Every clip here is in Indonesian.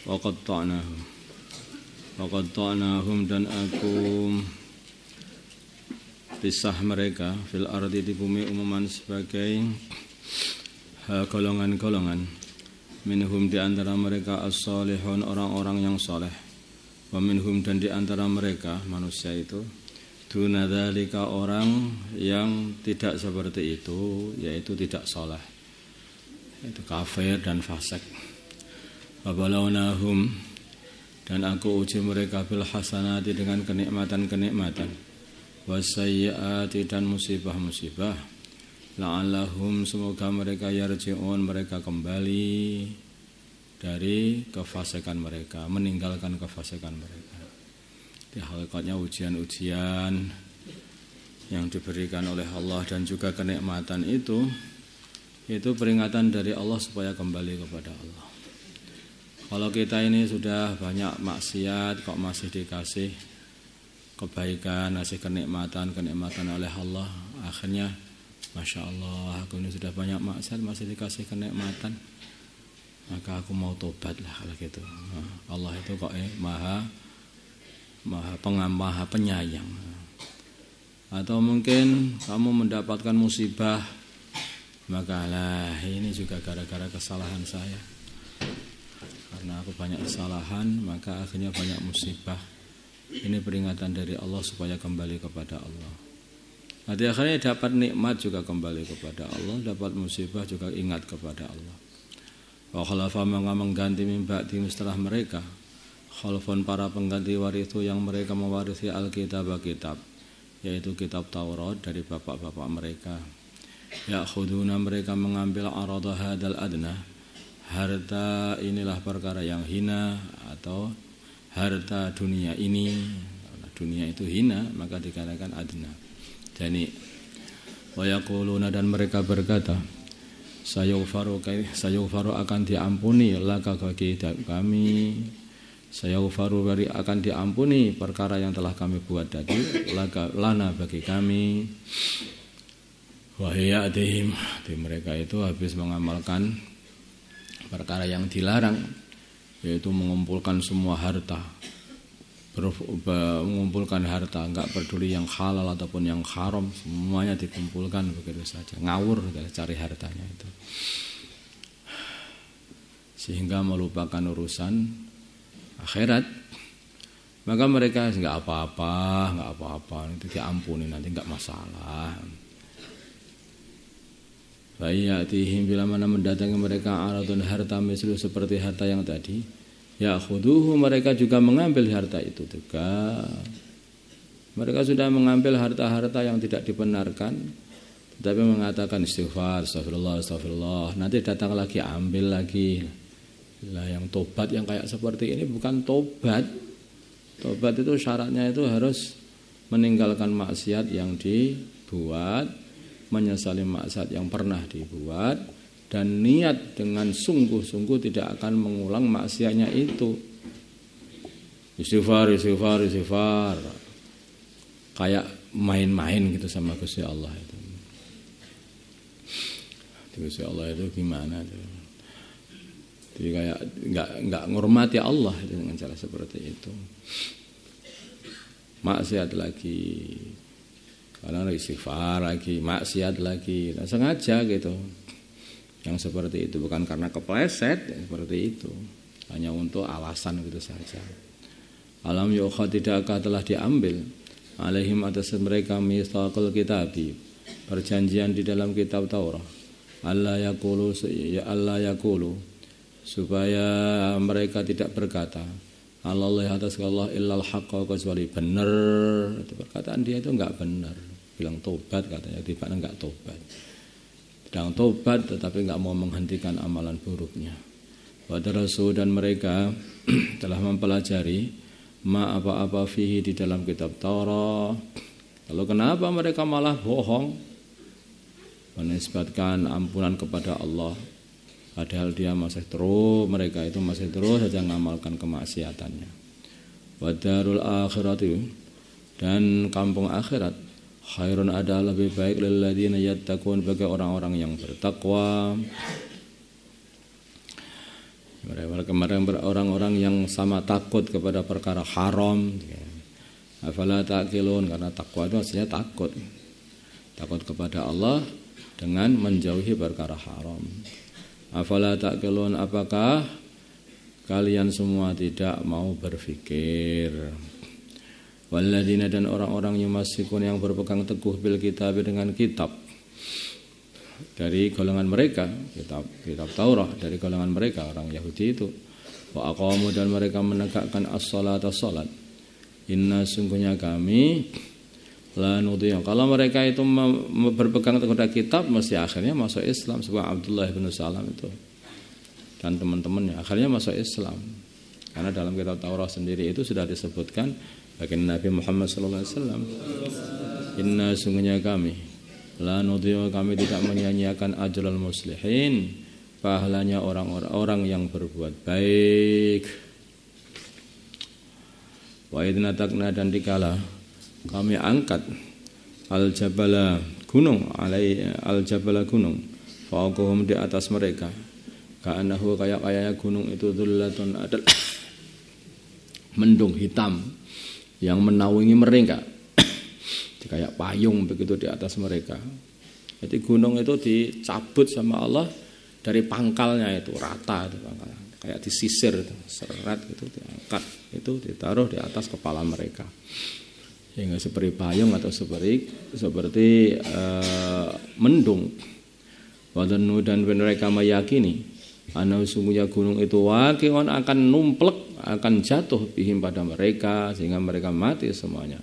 Waqatta'nahum dan aku pisah mereka fil ardi di bumi umuman sebagai golongan-golongan. Minhum di antara mereka as-salihun, orang-orang yang saleh. Wa minhum dan di antara mereka manusia itu duna dzalika, orang yang tidak seperti itu, yaitu tidak saleh, itu kafir dan fasik. Wa balawnahum dan aku uji mereka bil hasanati dengan kenikmatan-kenikmatan, wasayyiati dan musibah-musibah, la'allahum semoga mereka yarji'un, mereka kembali dari kefasikan mereka, meninggalkan kefasikan mereka. Di hakikatnya ujian-ujian yang diberikan oleh Allah dan juga kenikmatan itu peringatan dari Allah supaya kembali kepada Allah. Kalau kita ini sudah banyak maksiat kok masih dikasih kebaikan, ngasih kenikmatan oleh Allah, akhirnya Masya Allah, aku ini sudah banyak maksiat masih dikasih kenikmatan, maka aku mau tobat lah kalau gitu. Allah itu kok maha penyayang. Atau mungkin kamu mendapatkan musibah, maka lah ini juga gara-gara kesalahan saya, karena aku banyak kesalahan maka akhirnya banyak musibah. Ini peringatan dari Allah supaya kembali kepada Allah. Nanti akhirnya dapat nikmat juga kembali kepada Allah, dapat musibah juga ingat kepada Allah. Wa khalafa mengganti min ba'dihim setelah mereka, khalfun para pengganti warithu yang mereka mewarisi alkitab, yaitu kitab Taurat dari bapak-bapak mereka. Ya'khuduna, mereka mengambil arada hadal adna, harta inilah perkara yang hina, atau harta dunia ini. Karena dunia itu hina maka dikatakan adna. Jadi wa yaquluna, dan mereka berkata, sayughfaru akan diampuni laka bagi kami, sayughfaru akan diampuni perkara yang telah kami buat tadi, lana bagi kami. Wa hiyatihim, di mereka itu habis mengamalkan perkara yang dilarang, yaitu mengumpulkan semua harta, mengumpulkan harta, enggak peduli yang halal ataupun yang haram, semuanya dikumpulkan begitu saja, ngawur cari hartanya itu, sehingga melupakan urusan akhirat. Maka mereka enggak apa-apa, itu diampuni, nanti enggak masalah. Fa'iyatihim, bila mana mendatangi mereka aradun harta mislu seperti harta yang tadi, ya'khuduhu, mereka juga mengambil harta itu juga. Mereka sudah mengambil harta-harta yang tidak dibenarkan, tetapi mengatakan istighfar, astagfirullah, nanti datang lagi ambil lagi. Lah yang tobat yang kayak seperti ini bukan tobat. Tobat itu syaratnya itu harus meninggalkan maksiat yang dibuat, menyesali maksiat yang pernah dibuat, dan niat dengan sungguh-sungguh tidak akan mengulang maksiatnya itu. Istighfar, kayak main-main gitu sama Gusti Allah itu. Gusti Allah itu gimana tuh? Jadi kayak enggak ngurmati Allah itu dengan cara seperti itu. Maksiat lagi, karena istighfar lagi, maksiat lagi, nah, sengaja gitu. Yang seperti itu bukan karena kepleset, seperti itu, hanya untuk alasan gitu saja. Alam yukhad, tidakkah telah diambil alaihim atas mereka mitsaqul kitabi, perjanjian di dalam kitab Taurat, Allah yaqulu, supaya mereka tidak berkata Allah atas Allah illal haqqa, kecuali benar. Itu perkataan dia itu enggak benar. Bilang tobat katanya, tiba enggak tobat. Sedang tobat tetapi enggak mau menghentikan amalan buruknya. Wa darasu, dan mereka telah mempelajari ma apa-apa fihi di dalam kitab Taurat. Lalu kenapa mereka malah bohong menisbatkan ampunan kepada Allah, padahal mereka itu masih terus saja mengamalkan kemaksiatannya. Wa darul akhirati, dan kampung akhirat, khairun, adalah lebih baik lil ladzina yattaqun, bagi orang-orang yang bertakwa. Mereka orang-orang yang sama takut kepada perkara haram. Afala ta'qilun, karena takwa itu maksudnya takut. Takut kepada Allah dengan menjauhi perkara haram. Afala ta'qilun, apakah kalian semua tidak mau berfikir? Walladzina, dan orang-orang yumassikun yang berpegang teguh bil kitab, dengan kitab dari golongan mereka, kitab Taurat dari golongan mereka orang Yahudi itu. Wa aqamu, dan mereka menegakkan as-salata, salat. Inna, sungguhnya kami la nudhi'u. Kalau mereka itu berpegang teguh pada kitab, mesti akhirnya masuk Islam. Sebab Abdullah bin Salam itu dan teman-temannya akhirnya masuk Islam. Karena dalam kitab Taurat sendiri itu sudah disebutkan baginda Nabi Muhammad sallallahu alaihi wasallam, inna, sungguhnya kami la nudhi'u, kami tidak menyia-nyiakan ajral muslihin, pahalanya orang-orang yang berbuat baik. Wa idna takna, dan dikala kami angkat al-jabala gunung, al-jabala gunung, fauqahum, di atas mereka, ka'annahu, kayak gunung itu dzullatun, adalah mendung hitam yang menaungi mereka, kayak payung begitu di atas mereka. Jadi gunung itu dicabut sama Allah dari pangkalnya itu, rata itu pangkalnya, kayak disisir itu, seret itu diangkat, itu ditaruh di atas kepala mereka, sehingga seperti payung atau seperti mendung. Wadanu, dan mereka meyakini ana, sungguhnya gunung itu waqi'un, akan numplek, akan jatuh bihim, pada mereka, sehingga mereka mati semuanya.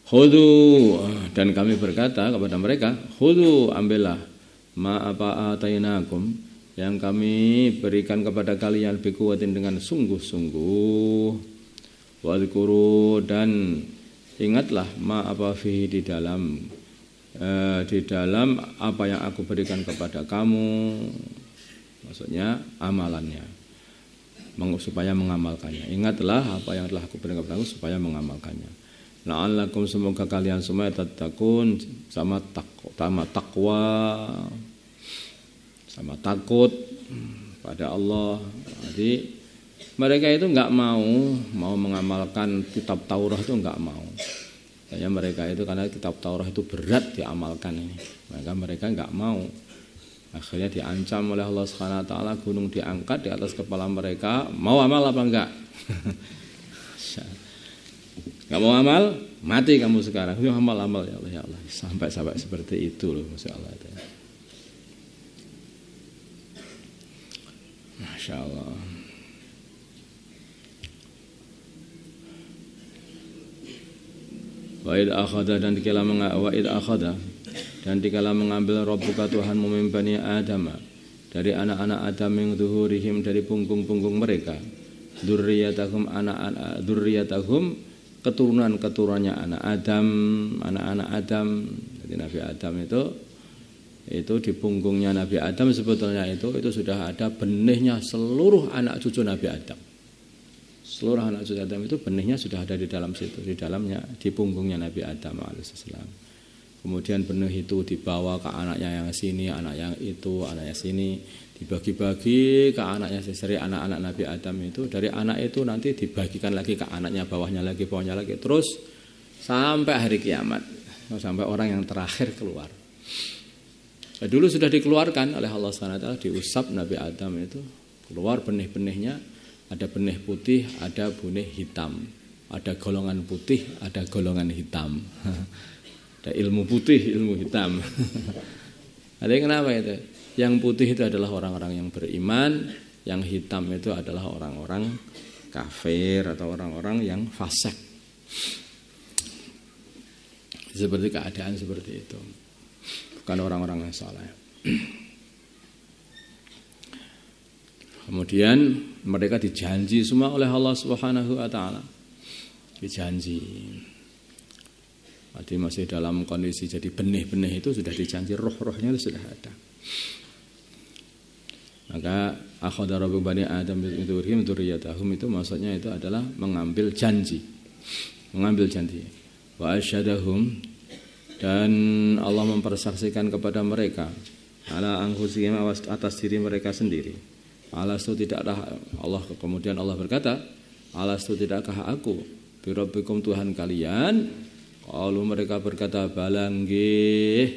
Khudu, dan kami berkata kepada mereka, khudu, ambillah ma apa atainakum, yang kami berikan kepada kalian, biquwatin, dengan sungguh-sungguh. Wadhkuru, dan ingatlah ma apa fihi, di dalam apa yang aku berikan kepada kamu, maksudnya amalannya, supaya mengamalkannya. Ingatlah apa yang telah aku berikan kepada kamu supaya mengamalkannya. La'allakum, semoga kalian semua tattaqun, sama takwa, sama takut pada Allah. Jadi mereka itu enggak mau mengamalkan kitab Taurat, itu enggak mau. Hanya mereka itu, karena kitab Taurat itu berat diamalkan ini, maka mereka enggak mau. Akhirnya diancam oleh Allah Subhanahu wa taala, gunung diangkat di atas kepala mereka. Mau amal apa enggak? Enggak mau amal, mati kamu sekarang. Ya amal ya Allah, ya Allah. Sampai seperti itu loh, Masya Allah. Masya Allah. Wa id akhadha, dan dikala mengambil Rabbuka, Tuhanmu, min bani Adam, dari anak-anak Adam, min zuhurihim, dari punggung-punggung mereka, dzurriyyatahum, keturunan-keturunannya anak-anak Adam. Jadi Nabi Adam itu di punggungnya Nabi Adam sebetulnya itu sudah ada benihnya seluruh anak cucu Nabi Adam. Seluruh anak cucu Adam itu benihnya sudah ada di dalam situ, di dalamnya, di punggungnya Nabi Adam alaihissalam. Kemudian benih itu dibawa ke anaknya yang sini, anak yang itu, anaknya sini, dibagi-bagi ke anaknya seseri, anak-anak Nabi Adam itu. Dari anak itu nanti dibagikan lagi ke anaknya, bawahnya lagi, terus sampai hari kiamat, sampai orang yang terakhir keluar. Nah, dulu sudah dikeluarkan oleh Allah SWT, diusap Nabi Adam itu, keluar benih-benihnya, ada benih putih, ada benih hitam, ada golongan putih, ada golongan hitam. Ada ilmu putih, ilmu hitam. Ada kenapa itu? Yang putih itu adalah orang-orang yang beriman, yang hitam itu adalah orang-orang kafir atau orang-orang yang fasik. Seperti keadaan seperti itu. Bukan orang-orang yang saleh. Kemudian mereka dijanji semua oleh Allah Subhanahu wa taala. Dijanji. Jadi masih dalam kondisi jadi benih-benih itu sudah dijanji, roh-rohnya itu sudah ada. Maka akhadha rabbuka bani Adam min dzurriyyatihim dzurriyyatahum, itu maksudnya itu adalah mengambil janji. Mengambil janji. Wa asyhadahum, dan Allah mempersaksikan kepada mereka ala anfusihim atas diri mereka sendiri. Alastu tidaklah Allah, kemudian Allah berkata, alastu tidakkah aku birabbikum Tuhan kalian? Qalu mereka berkata, bala nggih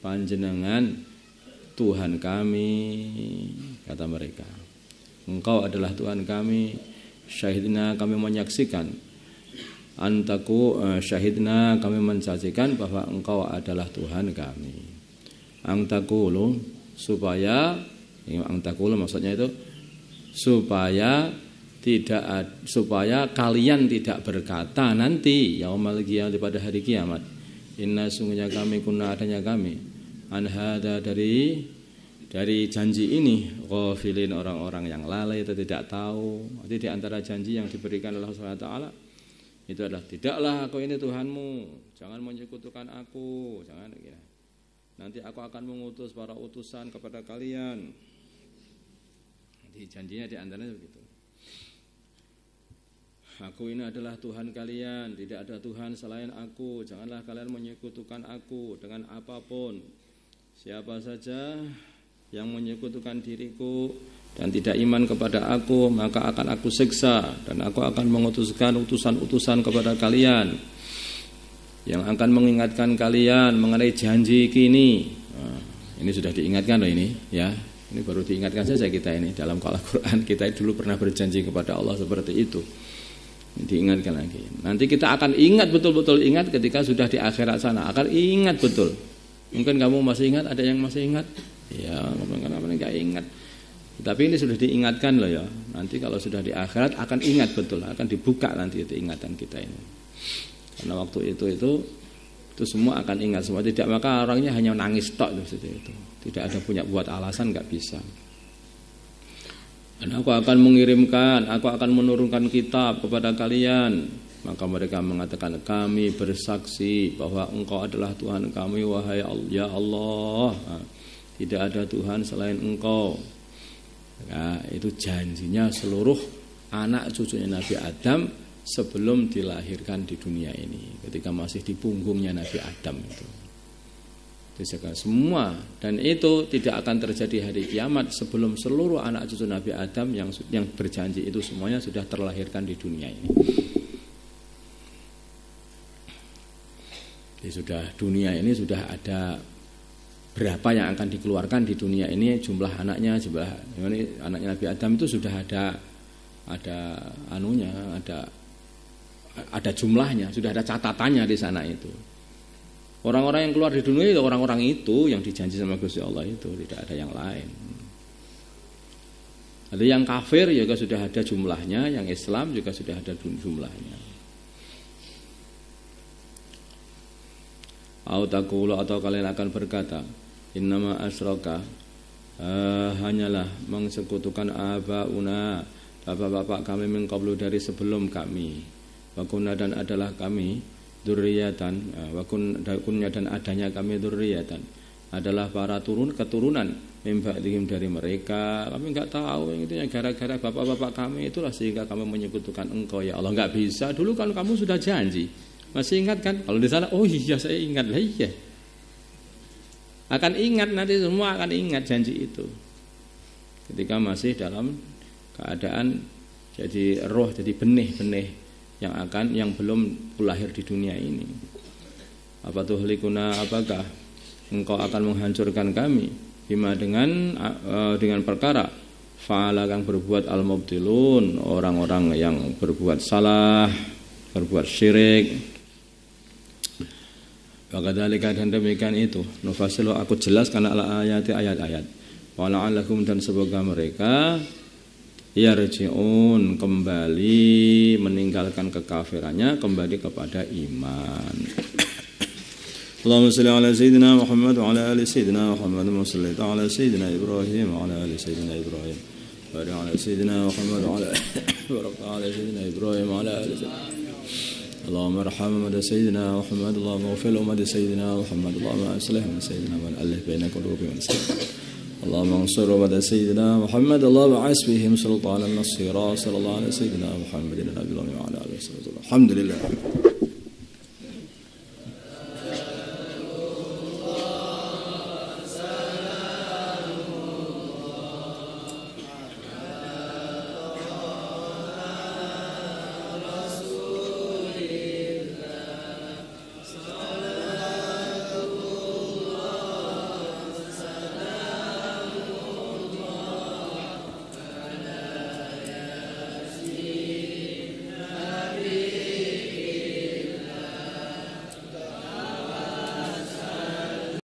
panjenengan Tuhan kami, kata mereka. Engkau adalah Tuhan kami. Syahidna kami menyaksikan, antaku syahidna kami mensaksikan bahwa engkau adalah Tuhan kami. Angtakulu supaya, angtakulu maksudnya itu supaya kalian tidak berkata nanti yaumal qiyamah pada hari kiamat, inna sungguhnya kami kunna adanya kami anhada dari janji ini ghafilin orang-orang yang lalai atau tidak tahu. Jadi di antara janji yang diberikan oleh Allah Subhanahu wa taala itu adalah tidaklah aku ini Tuhanmu, jangan menyekutukan aku, jangan ya. Nanti aku akan mengutus para utusan kepada kalian. Jadi janjinya di antaranya begitu. Aku ini adalah Tuhan kalian, tidak ada Tuhan selain aku. Janganlah kalian menyekutukan aku dengan apapun. Siapa saja yang menyekutukan diriku dan tidak iman kepada aku, maka akan aku siksa dan aku akan mengutuskan utusan-utusan kepada kalian yang akan mengingatkan kalian mengenai janji kini. Nah, ini sudah diingatkan loh ini, ya. Ini baru diingatkan saja kita ini dalam Al-Quran. Kita dulu pernah berjanji kepada Allah seperti itu. Diingatkan lagi. Nanti kita akan ingat betul-betul ingat ketika sudah di akhirat sana. Akan ingat betul. Mungkin kamu masih ingat, ada yang masih ingat? Ya, mungkin enggak ingat. Tapi ini sudah diingatkan loh ya. Nanti kalau sudah di akhirat akan ingat betul, akan dibuka nanti itu ingatan kita ini. Karena waktu itu semua akan ingat semua. Tidak, maka orangnya hanya nangis tok itu. Tidak ada punya buat alasan, enggak bisa. Dan aku akan mengirimkan, aku akan menurunkan kitab kepada kalian. Maka mereka mengatakan, kami bersaksi bahwa engkau adalah Tuhan kami, wahai ya Allah. Nah, tidak ada Tuhan selain engkau. Nah, itu janjinya seluruh anak cucunya Nabi Adam sebelum dilahirkan di dunia ini. Ketika masih di punggungnya Nabi Adam itu. Semua, dan itu tidak akan terjadi hari kiamat sebelum seluruh anak cucu Nabi Adam yang berjanji itu semuanya sudah terlahirkan di dunia ini. Jadi sudah dunia ini sudah ada berapa yang akan dikeluarkan di dunia ini, jumlah anaknya, anaknya Nabi Adam itu sudah ada anunya, ada jumlahnya, sudah ada catatannya di sana itu. Orang-orang yang keluar di dunia itu orang-orang itu yang dijanji sama Gusti Allah itu, tidak ada yang lain. Ada yang kafir juga sudah ada jumlahnya, yang Islam juga sudah ada jumlahnya. Atau kalian akan berkata, innama asyraka, hanyalah mengsekutukan abauna, bapak-bapak kami min qablu dari sebelum kami, wa kunna dan adalah kami dzurriyyatan, wa kunna dan adanya kami dzurriyyatan, adalah para keturunan min ba'dihim dari mereka. Kami enggak tahu itu yang gara-gara bapak-bapak kami itulah sehingga kami menyekutukan engkau ya Allah. Enggak bisa, dulu kan kamu sudah janji. Masih ingat kan? Kalau di sana, oh iya saya ingat lah, iya. Akan ingat, nanti semua akan ingat janji itu. Ketika masih dalam keadaan jadi roh, jadi benih-benih yang belum lahir di dunia ini. Apa tuhlikuna, apakah engkau akan menghancurkan kami bima dengan perkara fa'ala yang berbuat al-mubtilun, orang-orang yang berbuat salah, berbuat syirik. Wakadzalika dan demikian itu nufasilu aku jelaskan ayat-ayat wala'allakum dan semoga mereka yarji'un kembali meninggalkan kekafirannya, kembali kepada iman. Allahumma shalli ala sayyidina Muhammad wa ala ali sayyidina Muhammad wa salli ala sayyidina Ibrahim wa ala ali sayyidina Ibrahim wa ala sayyidina Muhammad wa ala sayyidina Ibrahim wa ala ali sayyidina اللهم ارحم مدى سيدنا محمد، اللهم اغفر لأمة سيدنا محمد، اللهم اصلح من سيدنا من ألف بين قلوبهم اللهم انصر مدى سيدنا محمد، اللهم اعز بهم سلطانا نصيرا، صلى الله على سيدنا محمد النبي وعلى آله وصحبه. الحمد لله.